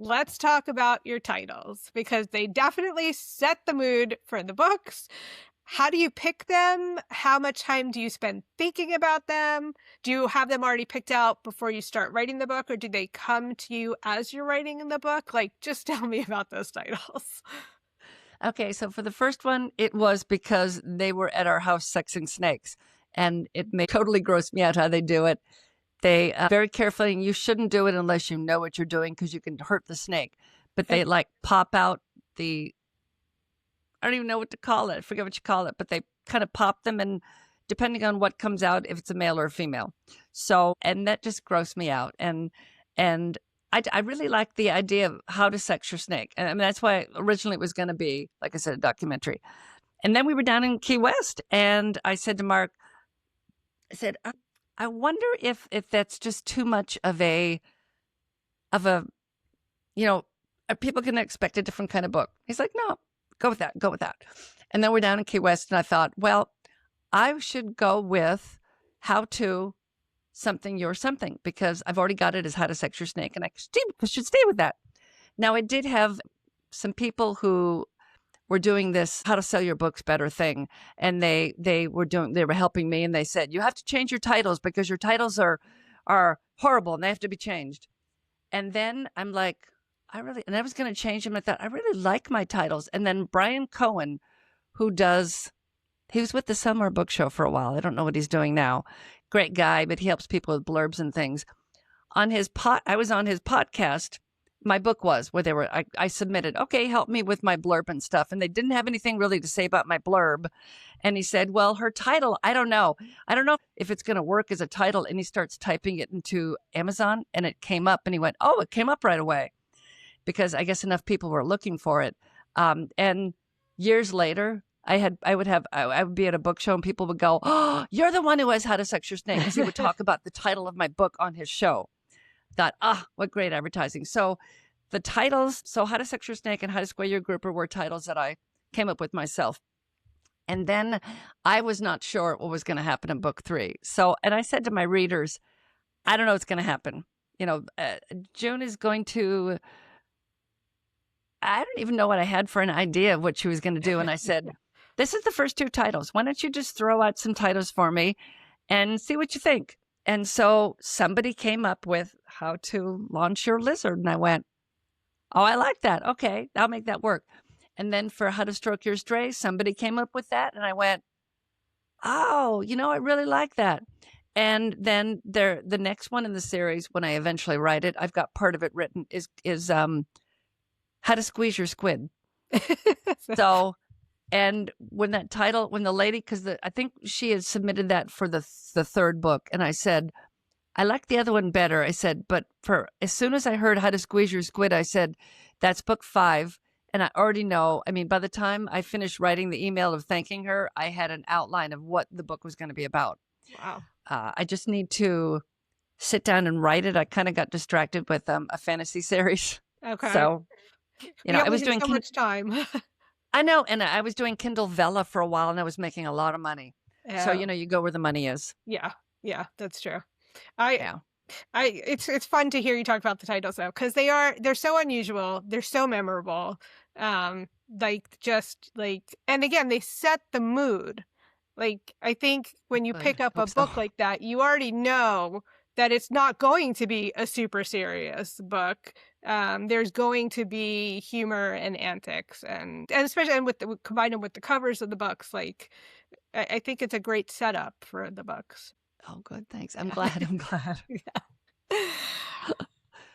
let's talk about your titles because they definitely set the mood for the books. How do you pick them? How much time do you spend thinking about them? Do you have them already picked out before you start writing the book, or do they come to you as you're writing in the book? Like, just tell me about those titles. Okay, so for the first one, it was because they were at our house sexing snakes, and it may totally gross me out how they do it. They very carefully, and you shouldn't do it unless you know what you're doing because you can hurt the snake. But they like pop out the, I don't even know what to call it. I forget what you call it, but they kind of pop them, and depending on what comes out, if it's a male or a female. So, and that just grossed me out. And I really like the idea of how to sex your snake. And I mean, that's why originally it was going to be, like I said, a documentary. And then we were down in Key West, and I said to Mark, I said, I wonder if that's just too much of a, you know, people can expect a different kind of book. He's like, no, go with that, go with that. And then we're down in Key West, and I thought, well, I should go with how to something your something, because I've already got it as how to sex your snake, and I should stay with that. Now, I did have some people who were doing this how to sell your books better thing, and they were helping me, and they said, you have to change your titles because your titles are horrible and they have to be changed. And then I'm like, I was going to change them. I thought, I really like my titles. And then Brian Cohen, he was with the Summer Book Show for a while. I don't know what he's doing now. Great guy, but he helps people with blurbs and things. I was on his podcast. My book was where I submitted, okay, help me with my blurb and stuff. And they didn't have anything really to say about my blurb. And he said, well, her title, I don't know. I don't know if it's going to work as a title. And he starts typing it into Amazon, and it came up, and he went, oh, it came up right away, because I guess enough people were looking for it. And years later, I would be at a book show, and people would go, oh, you're the one who has How to Sex Your Snake, because he would talk about the title of my book on his show. Thought, what great advertising. So the titles, How to Sex Your Snake and How to Square Your Grouper, were titles that I came up with myself. And then I was not sure what was going to happen in book 3. And I said to my readers, I don't know what's going to happen. June is going to, I don't even know what I had for an idea of what she was going to do. And I said, this is the first 2 titles. Why don't you just throw out some titles for me and see what you think? And so somebody came up with How to Launch Your Lizard. And I went, oh, I like that. Okay, I'll make that work. And then for How to Stroke Your Stray, somebody came up with that. And I went, oh, I really like that. And then the next one in the series, when I eventually write it, I've got part of it written, is How to Squeeze Your Squid. And when the lady, because I think she had submitted that for the 3rd book, and I said, I like the other one better. I said, but as soon as I heard How to Squeeze Your Squid, I said, that's book 5. And I already know, by the time I finished writing the email of thanking her, I had an outline of what the book was going to be about. Wow. I just need to sit down and write it. I kind of got distracted with a fantasy series. Okay. So, I was doing so much time. I know. And I was doing Kindle Vella for a while, and I was making a lot of money. Yeah. So, you go where the money is. Yeah. Yeah, that's true. It's fun to hear you talk about the titles though, because they're so unusual. They're so memorable. And again, they set the mood. Like, I think when you pick up a book like that, you already know that it's not going to be a super serious book. There's going to be humor and antics, and especially combine them with the covers of the books. Like, I think it's a great setup for the books. Oh, good. Thanks. I'm glad. Yeah.